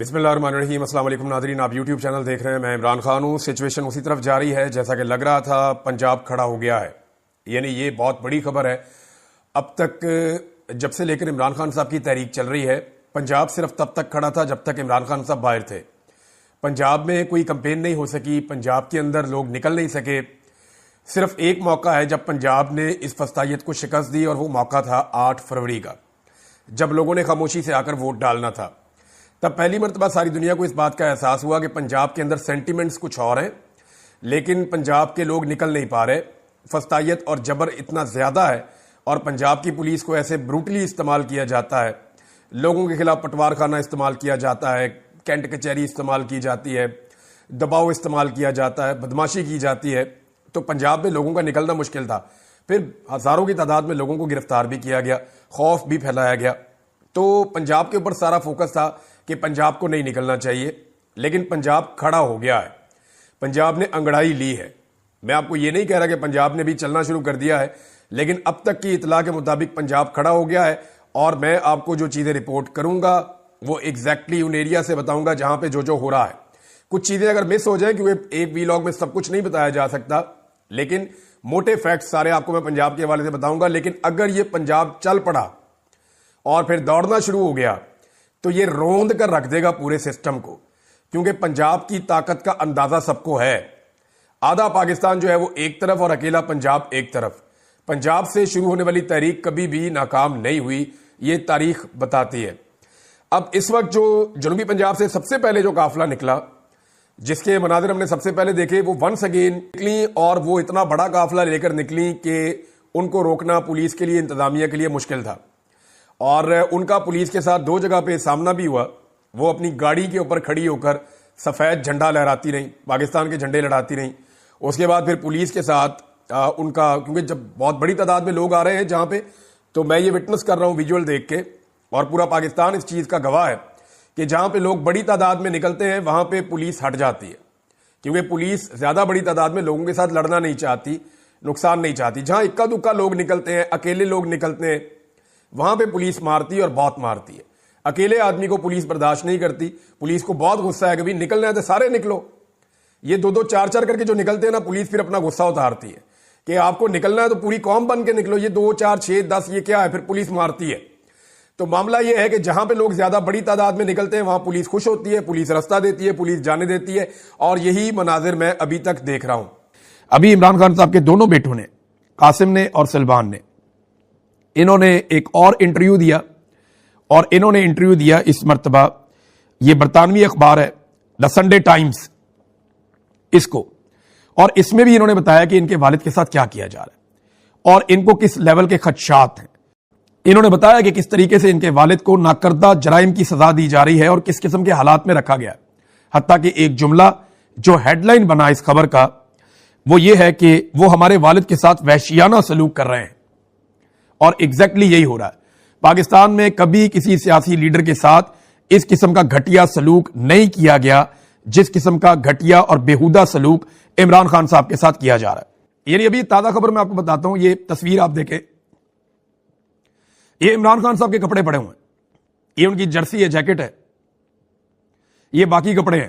بسم اللہ الرحمن الرحیم۔ السلام علیکم ناظرین، آپ یوٹیوب چینل دیکھ رہے ہیں، میں عمران خان ہوں۔ سچویشن اسی طرف جاری ہے جیسا کہ لگ رہا تھا، پنجاب کھڑا ہو گیا ہے، یعنی یہ بہت بڑی خبر ہے۔ اب تک جب سے لے کر عمران خان صاحب کی تحریک چل رہی ہے، پنجاب صرف تب تک کھڑا تھا جب تک عمران خان صاحب باہر تھے۔ پنجاب میں کوئی کمپین نہیں ہو سکی، پنجاب کے اندر لوگ نکل نہیں سکے۔ صرف ایک موقع ہے جب پنجاب نے اس فسطائیت کو شکست دی، اور وہ موقع تھا 8 فروری کا، جب لوگوں نے خاموشی سے آ کر ووٹ ڈالنا تھا۔ تب پہلی مرتبہ ساری دنیا کو اس بات کا احساس ہوا کہ پنجاب کے اندر سینٹیمنٹس کچھ اور ہیں، لیکن پنجاب کے لوگ نکل نہیں پا رہے۔ فسطائیت اور جبر اتنا زیادہ ہے، اور پنجاب کی پولیس کو ایسے بروٹلی استعمال کیا جاتا ہے، لوگوں کے خلاف پٹوار خانہ استعمال کیا جاتا ہے، کینٹ کچہری استعمال کی جاتی ہے، دباؤ استعمال کیا جاتا ہے، بدماشی کی جاتی ہے، تو پنجاب میں لوگوں کا نکلنا مشکل تھا۔ پھر ہزاروں کی تعداد میں لوگوں کو گرفتار بھی کیا گیا، خوف بھی پھیلایا گیا۔ تو پنجاب کے اوپر سارا فوکس تھا کہ پنجاب کو نہیں نکلنا چاہیے، لیکن پنجاب کھڑا ہو گیا ہے، پنجاب نے انگڑائی لی ہے۔ میں آپ کو یہ نہیں کہہ رہا کہ پنجاب نے بھی چلنا شروع کر دیا ہے، لیکن اب تک کی اطلاع کے مطابق پنجاب کھڑا ہو گیا ہے، اور میں آپ کو جو چیزیں رپورٹ کروں گا وہ ایگزیکٹلی ان ایریا سے بتاؤں گا جہاں پہ جو ہو رہا ہے۔ کچھ چیزیں اگر مس ہو جائیں، کیونکہ ایک ویلاگ میں سب کچھ نہیں بتایا جا سکتا، لیکن موٹے فیکٹس سارے آپ کو میں پنجاب کے حوالے سے بتاؤں گا۔ لیکن اگر یہ پنجاب چل پڑا اور پھر دوڑنا شروع ہو گیا تو یہ روند کر رکھ دے گا پورے سسٹم کو، کیونکہ پنجاب کی طاقت کا اندازہ سب کو ہے۔ آدھا پاکستان جو ہے وہ ایک طرف اور اکیلا پنجاب ایک طرف۔ پنجاب سے شروع ہونے والی تحریک کبھی بھی ناکام نہیں ہوئی، یہ تاریخ بتاتی ہے۔ اب اس وقت جو جنوبی پنجاب سے سب سے پہلے جو قافلہ نکلا، جس کے مناظر ہم نے سب سے پہلے دیکھے، وہ ونس اگین نکلی، اور وہ اتنا بڑا قافلہ لے کر نکلی کہ ان کو روکنا پولیس کے لیے، انتظامیہ کے لیے مشکل تھا، اور ان کا پولیس کے ساتھ 2 جگہ پہ سامنا بھی ہوا۔ وہ اپنی گاڑی کے اوپر کھڑی ہو کر سفید جھنڈا لہراتی رہیں، پاکستان کے جھنڈے لہراتی رہیں۔ اس کے بعد پھر پولیس کے ساتھ ان کا، کیونکہ جب بہت بڑی تعداد میں لوگ آ رہے ہیں جہاں پہ، تو میں یہ وٹنس کر رہا ہوں ویژول دیکھ کے، اور پورا پاکستان اس چیز کا گواہ ہے کہ جہاں پہ لوگ بڑی تعداد میں نکلتے ہیں وہاں پہ پولیس ہٹ جاتی ہے، کیونکہ پولیس زیادہ بڑی تعداد میں لوگوں کے ساتھ لڑنا نہیں چاہتی، نقصان نہیں چاہتی۔ جہاں اکا دکا لوگ نکلتے ہیں، اکیلے لوگ نکلتے ہیں، وہاں پہ پولیس مارتی ہے، اور بہت مارتی ہے۔ اکیلے آدمی کو پولیس برداشت نہیں کرتی، پولیس کو بہت غصہ ہے کہ بھی نکلنا ہے تو سارے نکلو۔ یہ 2-2 4-4 کر کے جو نکلتے ہیں نا، پولیس پھر اپنا غصہ اتارتی ہے کہ آپ کو نکلنا ہے تو پوری قوم بن کے نکلو، یہ 2 4 6 10 یہ کیا ہے، پھر پولیس مارتی ہے۔ تو معاملہ یہ ہے کہ جہاں پہ لوگ زیادہ بڑی تعداد میں نکلتے ہیں وہاں پولیس خوش ہوتی ہے، پولیس رستہ دیتی ہے، پولیس جانے دیتی ہے، اور یہی مناظر میں ابھی تک دیکھ رہا ہوں۔ ابھی عمران خان صاحب کے دونوں بیٹوں نے، قاسم نے اور سلمان نے، انہوں نے ایک اور انٹرویو دیا، اور انہوں نے انٹرویو دیا اس مرتبہ، یہ برطانوی اخبار ہے دا سنڈے ٹائمز اس کو، اور اس میں بھی انہوں نے بتایا کہ ان کے والد کے ساتھ کیا کیا جا رہا ہے اور ان کو کس لیول کے خدشات ہیں۔ انہوں نے بتایا کہ کس طریقے سے ان کے والد کو ناکردہ جرائم کی سزا دی جا رہی ہے اور کس قسم کے حالات میں رکھا گیا ہے۔ حتیٰ کہ ایک جملہ جو ہیڈ لائن بنا اس خبر کا وہ یہ ہے کہ وہ ہمارے والد کے ساتھ وحشیانہ سلوک کر رہے ہیں، اور ایگزیکٹلی یہی ہو رہا ہے۔ پاکستان میں کبھی کسی سیاسی لیڈر کے ساتھ اس قسم کا گھٹیا سلوک نہیں کیا گیا جس قسم کا گھٹیا اور بیہودہ سلوک عمران خان صاحب کے ساتھ کیا جا رہا ہے۔ یعنی ابھی تازہ خبر میں آپ کو بتاتا ہوں، یہ تصویر آپ دیکھیں، یہ عمران خان صاحب کے کپڑے پڑے ہوئے ہیں، یہ ان کی جرسی ہے، جیکٹ ہے، یہ باقی کپڑے ہیں،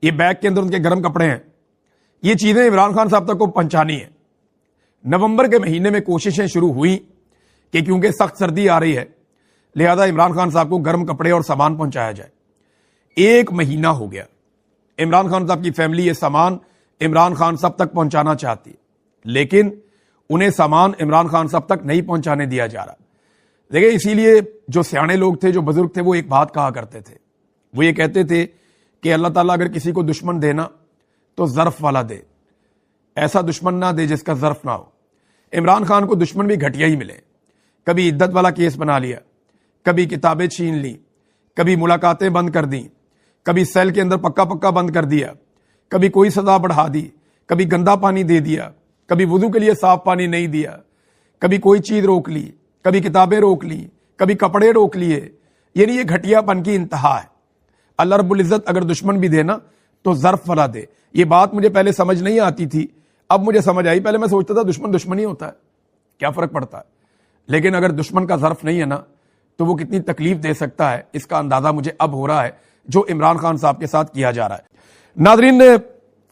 یہ بیگ کے اندر ان کے گرم کپڑے ہیں۔ یہ چیزیں عمران خان صاحب تک کو پہنچانی ہیں۔ نومبر کے مہینے میں کوششیں شروع ہوئی کہ کیونکہ سخت سردی آ رہی ہے لہذا عمران خان صاحب کو گرم کپڑے اور سامان پہنچایا جائے۔ 1 مہینہ ہو گیا، عمران خان صاحب کی فیملی یہ سامان عمران خان صاحب تک پہنچانا چاہتی ہے، لیکن انہیں سامان عمران خان صاحب تک نہیں پہنچانے دیا جا رہا۔ دیکھیں، اسی لیے جو سیانے لوگ تھے، جو بزرگ تھے، وہ ایک بات کہا کرتے تھے، وہ یہ کہتے تھے کہ اللہ تعالیٰ اگر کسی کو دشمن دینا تو ظرف والا دے، ایسا دشمن نہ دے جس کا ظرف نہ ہو۔ عمران خان کو دشمن بھی گھٹیا ہی ملے، کبھی عدت والا کیس بنا لیا، کبھی کتابیں چھین لی، کبھی ملاقاتیں بند کر دیں، کبھی سیل کے اندر پکا بند کر دیا، کبھی کوئی سزا بڑھا دی، کبھی گندا پانی دے دیا، کبھی وضو کے لیے صاف پانی نہیں دیا، کبھی کوئی چیز روک لی، کبھی کتابیں روک لی، کبھی کپڑے روک لیے۔ یعنی یہ گھٹیا پن کی انتہا ہے۔ اللہ رب العزت اگر دشمن بھی دینا تو ظرف والا دے۔ یہ بات مجھے پہلے سمجھ نہیں آتی تھی، اب مجھے سمجھ آئی۔ پہلے میں سوچتا تھا دشمن ہی ہوتا ہے، کیا فرق پڑتا ہے، لیکن اگر دشمن کا ظرف نہیں ہے نا تو وہ کتنی تکلیف دے سکتا ہے، اس کا اندازہ مجھے اب ہو رہا ہے جو عمران خان صاحب کے ساتھ کیا جا رہا ہے۔ ناظرین،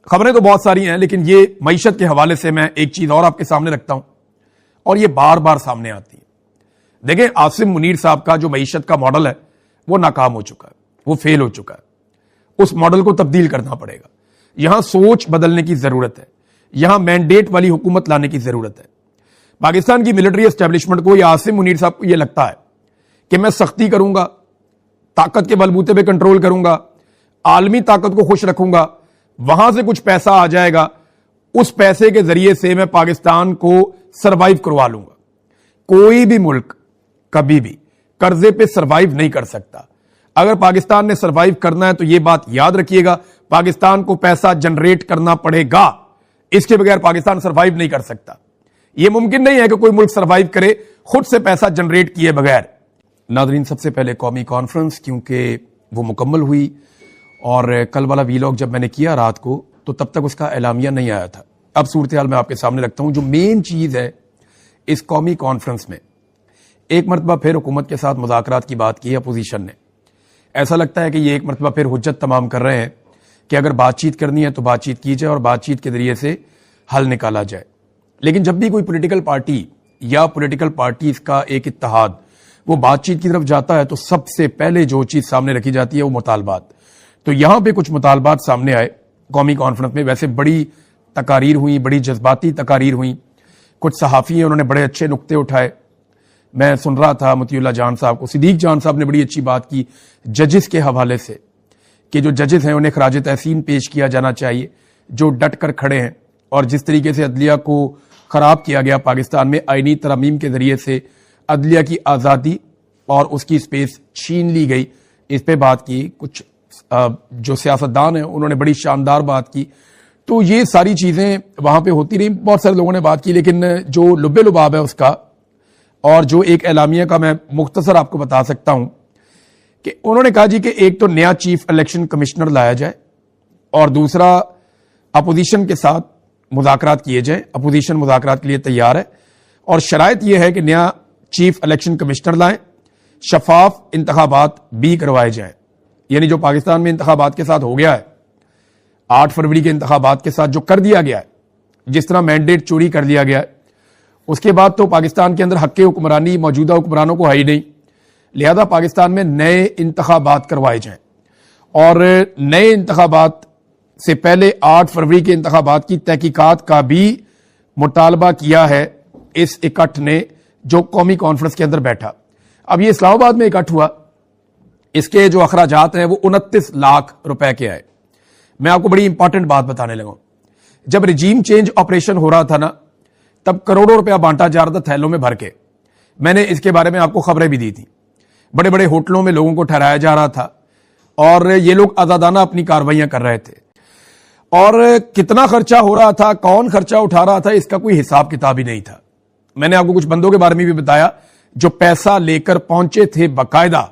خبریں تو بہت ساری ہیں، لیکن یہ معیشت کے حوالے سے میں ایک چیز اور آپ کے سامنے رکھتا ہوں، اور یہ بار بار سامنے آتی ہے۔ دیکھیں، عاصم منیر صاحب کا جو معیشت کا ماڈل ہے وہ ناکام ہو چکا ہے، وہ فیل ہو چکا ہے۔ اس ماڈل کو تبدیل کرنا پڑے گا۔ یہاں سوچ بدلنے کی ضرورت ہے، یہاں مینڈیٹ والی حکومت لانے کی ضرورت ہے۔ پاکستان کی ملٹری اسٹیبلشمنٹ کو یا عاصم منیر صاحب کو یہ لگتا ہے کہ میں سختی کروں گا، طاقت کے بلبوتے پہ کنٹرول کروں گا، عالمی طاقت کو خوش رکھوں گا، وہاں سے کچھ پیسہ آ جائے گا، اس پیسے کے ذریعے سے میں پاکستان کو سروائیو کروا لوں گا۔ کوئی بھی ملک کبھی بھی قرضے پہ سروائیو نہیں کر سکتا۔ اگر پاکستان نے سروائیو کرنا ہے تو یہ بات یاد رکھیے گا، پاکستان کو پیسہ جنریٹ کرنا پڑے گا، اس کے بغیر پاکستان سروائیو نہیں کر سکتا۔ یہ ممکن نہیں ہے کہ کوئی ملک سروائیو کرے خود سے پیسہ جنریٹ کیے بغیر۔ ناظرین، سب سے پہلے قومی کانفرنس، کیونکہ وہ مکمل ہوئی، اور کل والا ویلاگ جب میں نے کیا رات کو تو تب تک اس کا اعلامیہ نہیں آیا تھا۔ اب صورتحال میں آپ کے سامنے رکھتا ہوں۔ جو مین چیز ہے اس قومی کانفرنس میں، ایک مرتبہ پھر حکومت کے ساتھ مذاکرات کی بات کی اپوزیشن نے۔ ایسا لگتا ہے کہ یہ ایک مرتبہ پھر حجت تمام کر رہے ہیں کہ اگر بات چیت کرنی ہے تو بات چیت کی جائے اور بات چیت کے ذریعے سے حل نکالا جائے۔ لیکن جب بھی کوئی پولیٹیکل پارٹی یا پولیٹیکل پارٹیز کا ایک اتحاد وہ بات چیت کی طرف جاتا ہے تو سب سے پہلے جو چیز سامنے رکھی جاتی ہے وہ مطالبات۔ تو یہاں پہ کچھ مطالبات سامنے آئے قومی کانفرنس میں۔ ویسے بڑی تقاریر ہوئی، بڑی جذباتی تقاریر ہوئیں، کچھ صحافی ہیں انہوں نے بڑے اچھے نقطے اٹھائے۔ میں سن رہا تھا مطیع اللہ جان صاحب کو، صدیق جان صاحب نے بڑی اچھی بات کی ججز کے حوالے سے، کہ جو ججز ہیں انہیں خراج تحسین پیش کیا جانا چاہیے، جو ڈٹ کر کھڑے ہیں، اور جس طریقے سے عدلیہ کو خراب کیا گیا پاکستان میں آئینی ترامیم کے ذریعے سے عدلیہ کی آزادی اور اس کی سپیس چھین لی گئی، اس پہ بات کی۔ کچھ جو سیاستدان ہیں انہوں نے بڑی شاندار بات کی۔ تو یہ ساری چیزیں وہاں پہ ہوتی رہی، بہت سارے لوگوں نے بات کی، لیکن جو لب لباب ہے اس کا، اور جو ایک اعلامیہ کا میں مختصر آپ کو بتا سکتا ہوں کہ انہوں نے کہا جی کہ ایک تو نیا چیف الیکشن کمشنر لایا جائے، اور دوسرا اپوزیشن کے ساتھ مذاکرات کیے جائیں۔ اپوزیشن مذاکرات کے لیے تیار ہے، اور شرائط یہ ہے کہ نیا چیف الیکشن کمشنر لائیں، شفاف انتخابات بھی کروائے جائیں۔ یعنی جو پاکستان میں انتخابات کے ساتھ ہو گیا ہے، 8 فروری کے انتخابات کے ساتھ جو کر دیا گیا ہے، جس طرح مینڈیٹ چوری کر لیا گیا ہے، اس کے بعد تو پاکستان کے اندر حق حکمرانی موجودہ حکمرانوں کو ہے ہی نہیں، لہذا پاکستان میں نئے انتخابات کروائے جائیں۔ اور نئے انتخابات سے پہلے 8 فروری کے انتخابات کی تحقیقات کا بھی مطالبہ کیا ہے اس اکٹھ نے جو قومی کانفرنس کے اندر بیٹھا۔ اب یہ اسلام آباد میں اکٹھ ہوا، اس کے جو اخراجات ہیں وہ 29 لاکھ روپے کے آئے۔ میں آپ کو بڑی امپورٹنٹ بات بتانے لگا ہوں، جب رجیم چینج آپریشن ہو رہا تھا نا، تب کروڑوں روپیہ بانٹا جا رہا تھا تھیلوں میں بھر کے۔ میں نے اس کے بارے میں آپ کو خبریں بھی دی تھی، بڑے بڑے ہوٹلوں میں لوگوں کو ٹھہرایا جا رہا تھا، اور یہ لوگ آزادانہ اپنی کاروائیاں کر رہے تھے، اور کتنا خرچہ ہو رہا تھا، کون خرچہ اٹھا رہا تھا، اس کا کوئی حساب کتاب ہی نہیں تھا۔ میں نے آپ کو کچھ بندوں کے بارے میں بھی بتایا جو پیسہ لے کر پہنچے تھے باقاعدہ